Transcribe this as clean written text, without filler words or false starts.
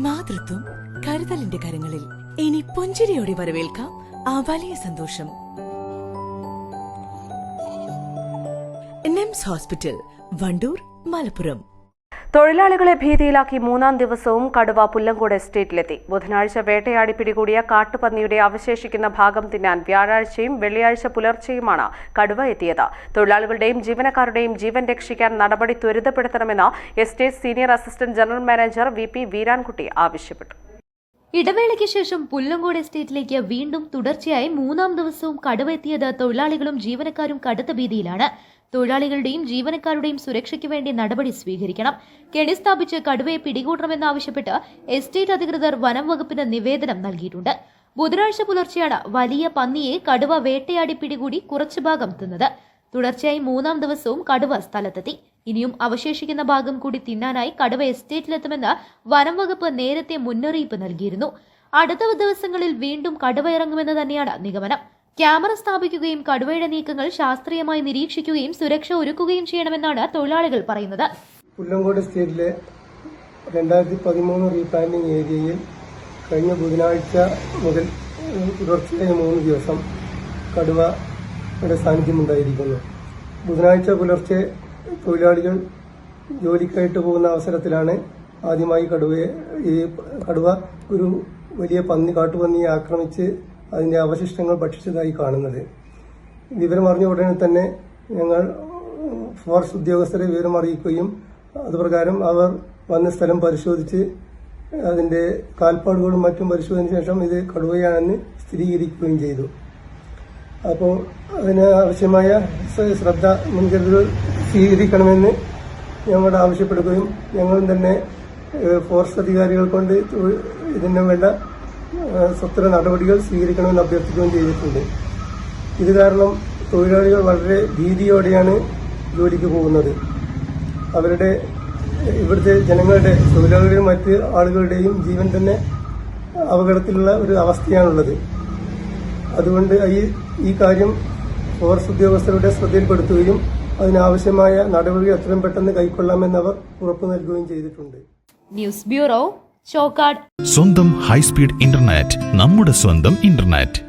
മാതൃത്വം കരുതലിന്റെ കരങ്ങളിൽ. ഇനി പുഞ്ചിരിയോടെ വരവേൽക്കാം ആ വലിയ സന്തോഷം. നിംസ് ഹോസ്പിറ്റൽ, വണ്ടൂർ, മലപ്പുറം. തൊഴിലാളികളെ ഭീതിയിലാക്കി മൂന്നാം ദിവസവും കടുവ പുല്ലങ്കോട് എസ്റ്റേറ്റിലെത്തി. ബുധനാഴ്ച വേട്ടയാടി പിടികൂടിയ കാട്ടുപന്നിയുടെ അവശേഷിക്കുന്ന ഭാഗം തിന്നാൻ വ്യാഴാഴ്ചയും വെള്ളിയാഴ്ച പുലർച്ചെയുമാണ് കടുവ എത്തിയത്. തൊഴിലാളികളുടെയും ജീവനക്കാരുടെയും ജീവൻ രക്ഷിക്കാൻ നടപടി ത്വരിതപ്പെടുത്തണമെന്ന് estate senior assistant general manager VP Veerankutty ആവശ്യപ്പെട്ടു. ഇടവേളയ്ക്ക് ശേഷം പുല്ലങ്കോട് എസ്റ്റേറ്റിലേക്ക് വീണ്ടും തുടർച്ചയായി മൂന്നാം ദിവസവും കടുവ എത്തിയത് തൊഴിലാളികളും ജീവനക്കാരും കടുത്ത ഭീതിയിലാണ്. തൊഴിലാളികളുടെയും ജീവനക്കാരുടെയും സുരക്ഷയ്ക്ക് വേണ്ടി നടപടി സ്വീകരിക്കണം. കെണി സ്ഥാപിച്ച് കടുവയെ പിടികൂടണമെന്നാവശ്യപ്പെട്ട് എസ്റ്റേറ്റ് അധികൃതർ വനം വകുപ്പിന് നിവേദനം നൽകിയിട്ടുണ്ട്. ബുധനാഴ്ച പുലർച്ചെയാണ് വലിയ പന്നിയെ കടുവ വേട്ടയാടി പിടികൂടി കുറച്ചു ഭാഗം തിന്നത്. തുടർച്ചയായി മൂന്നാം ദിവസവും കടുവ സ്ഥലത്തെത്തി. ഇനിയും അവശേഷിക്കുന്ന ഭാഗം കൂടി തിന്നാനായി കടുവ എസ്റ്റേറ്റിലെത്തുമെന്ന് വനം വകുപ്പ് നേരത്തെ മുന്നറിയിപ്പ് നൽകിയിരുന്നു. അടുത്ത ദിവസങ്ങളിൽ വീണ്ടും കടുവ ഇറങ്ങുമെന്ന് തന്നെയാണ് നിഗമനം. ക്യാമറ സ്ഥാപിക്കുകയും കടുവയുടെ നീക്കങ്ങൾ ശാസ്ത്രീയമായി നിരീക്ഷിക്കുകയും സുരക്ഷ ഒരുക്കുകയും ചെയ്യണമെന്നാണ് തൊഴിലാളികൾ പറയുന്നത്. പുല്ലങ്കോട് എസ്റ്റേറ്റിലെ 2013 റീപ്ലാന്റിംഗ് ഏരിയയിൽ കഴിഞ്ഞ ബുധനാഴ്ച മുതൽ തുടർച്ചയായ 3 ദിവസം കടുവയുടെ സാന്നിധ്യമുണ്ടായിരിക്കുന്നു. ബുധനാഴ്ച പുലർച്ചെ തൊഴിലാളികൾ ജോലിക്കായിട്ട് പോകുന്ന അവസരത്തിലാണ് ആദ്യമായി കടുവ ഒരു വലിയ കാട്ടുപന്നിയെ ആക്രമിച്ച് അതിന്റെ അവശിഷ്ടങ്ങൾ ഭക്ഷിച്ചതായി കാണുന്നത്. വിവരം അറിഞ്ഞ ഉടനെ തന്നെ ഞങ്ങൾ ഫോറസ്റ്റ് ഉദ്യോഗസ്ഥരെ വിവരം അറിയിക്കുകയും അതുപ്രകാരം അവർ വന്ന സ്ഥലം പരിശോധിച്ച് അതിന്റെ കാൽപ്പാടുകളും മറ്റും പരിശോധനയ്ക്ക് ശേഷം ഇത് കടുവയാണെന്ന് സ്ഥിരീകരിക്കുകയും ചെയ്തു. അപ്പോൾ അതിന് ആവശ്യമായ ശ്രദ്ധ മുൻകരുതൽ സ്വീകരിക്കണമെന്ന് ഞങ്ങളോട് ആവശ്യപ്പെടുകയും ഞങ്ങളും തന്നെ ഫോറസ്റ്റ് അധികാരികൾ കൊണ്ട് ഇതിന് വേണ്ട സത്വര നടപടികൾ സ്വീകരിക്കണമെന്ന് അഭ്യർത്ഥിക്കുകയും ചെയ്തിട്ടുണ്ട്. ഇത് കാരണം തൊഴിലാളികൾ വളരെ ഭീതിയോടെയാണ് ജോലിക്ക് പോകുന്നത്. ഇവിടുത്തെ ജനങ്ങളുടെ, തൊഴിലാളികളുടെയും മറ്റ് ആളുകളുടെയും ജീവൻ തന്നെ അപകടത്തിലുള്ള ഒരു അവസ്ഥയാണുള്ളത്. അതുകൊണ്ട് ഈ കാര്യം ഫോറസ്റ്റ് ഉദ്യോഗസ്ഥരുടെ ശ്രദ്ധയിൽപ്പെടുത്തുകയും അതിനാവശ്യമായ നടപടി എത്രയും പെട്ടെന്ന് കൈക്കൊള്ളാമെന്നവർ ഉറപ്പു നൽകുകയും ചെയ്തിട്ടുണ്ട്. News bureau, Chokkad. സ്വന്തം ഹൈസ്പീഡ് ഇന്റർനെറ്റ്, നമ്മുടെ സ്വന്തം ഇന്റർനെറ്റ്.